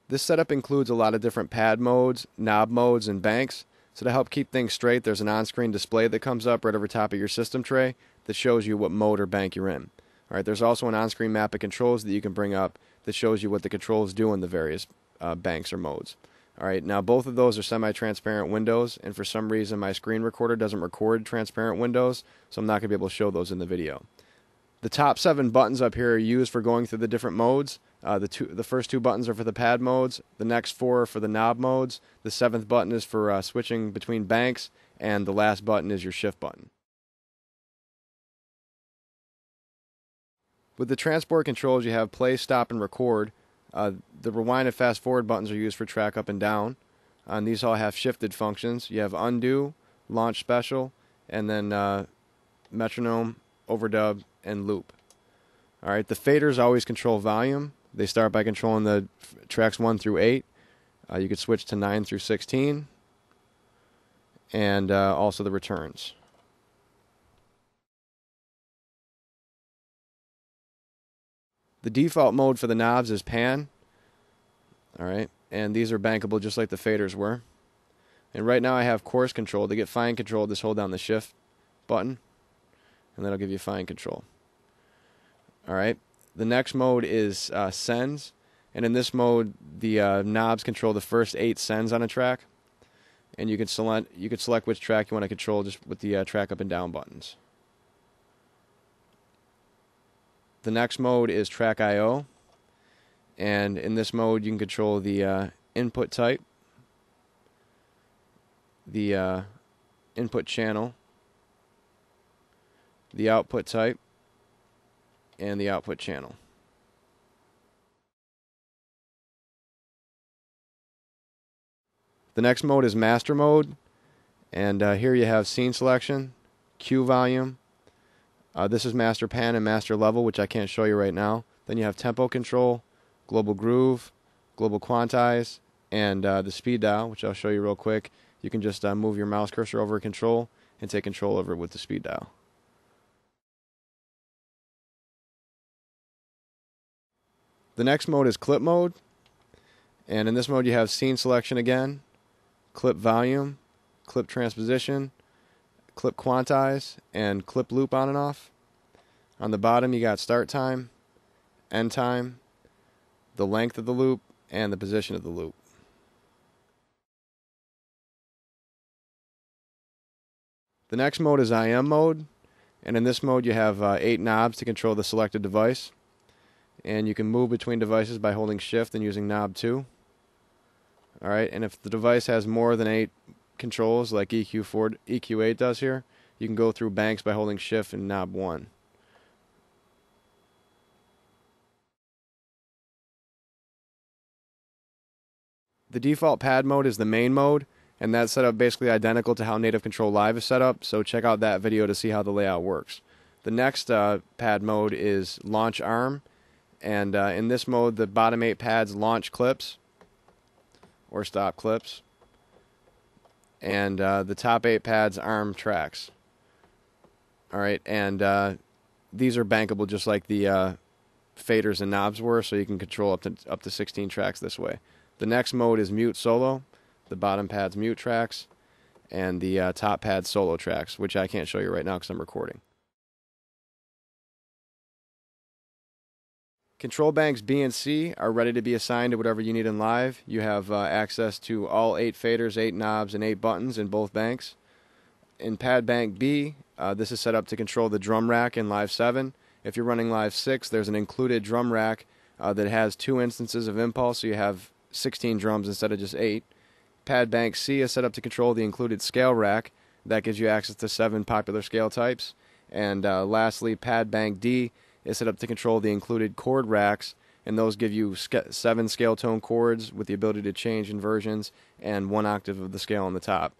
This setup includes a lot of different pad modes, knob modes, and banks. So to help keep things straight, there's an on-screen display that comes up right over top of your system tray that shows you what mode or bank you're in. All right, there's also an on-screen map of controls that you can bring up that shows you what the controls do in the various banks or modes. All right, now both of those are semi-transparent windows, and for some reason my screen recorder doesn't record transparent windows, so I'm not going to be able to show those in the video. The top 7 buttons up here are used for going through the different modes. The first 2 buttons are for the pad modes, the next 4 are for the knob modes, the 7th button is for switching between banks, and the last button is your shift button. With the transport controls, you have play, stop, and record. The rewind and fast forward buttons are used for track up and down. And these all have shifted functions. You have undo, launch special, and then metronome, overdub, and loop. All right, the faders always control volume. They start by controlling the tracks 1 through 8. You could switch to 9 through 16, and also the returns. The default mode for the knobs is pan. All right, and these are bankable just like the faders were. And right now I have coarse control. To get fine control, just hold down the shift button, and that'll give you fine control. All right, the next mode is sends, and in this mode the knobs control the first 8 sends on a track, and you can select which track you want to control just with the track up and down buttons. The next mode is track I/O, and in this mode you can control the input type, the input channel, the output type, and the output channel. The next mode is master mode, and here you have scene selection, cue volume. This is master pan and master level, which I can't show you right now. Then you have tempo control, global groove, global quantize, and the speed dial, which I'll show you real quick. You can just move your mouse cursor over control and take control over it with the speed dial. The next mode is clip mode, and in this mode you have scene selection again, clip volume, clip transposition, clip quantize, and clip loop on and off. On the bottom you got start time, end time, the length of the loop, and the position of the loop. The next mode is IM mode, and in this mode you have 8 knobs to control the selected device, and you can move between devices by holding shift and using knob 2. Alright, and if the device has more than 8 controls like EQ8 does here, you can go through banks by holding shift and knob 1. The default pad mode is the main mode, and that's set up basically identical to how nativeKONTROL is set up, so check out that video to see how the layout works. The next pad mode is launch arm, and in this mode the bottom 8 pads launch clips or stop clips, and the top 8 pads arm tracks. Alright, and these are bankable just like the faders and knobs were, so you can control up to 16 tracks this way. The next mode is mute solo, the bottom pads mute tracks, and the top pads solo tracks, which I can't show you right now because I'm recording. Control banks B and C are ready to be assigned to whatever you need in live. You have access to all 8 faders, 8 knobs, and 8 buttons in both banks. In pad bank B, this is set up to control the drum rack in Live 7. If you're running Live 6, there's an included drum rack that has 2 instances of impulse, so you have 16 drums instead of just 8. Pad bank C is set up to control the included scale rack. That gives you access to 7 popular scale types. And lastly, pad bank D is set up to control the included chord racks, and those give you 7 scale tone chords with the ability to change inversions and 1 octave of the scale on the top.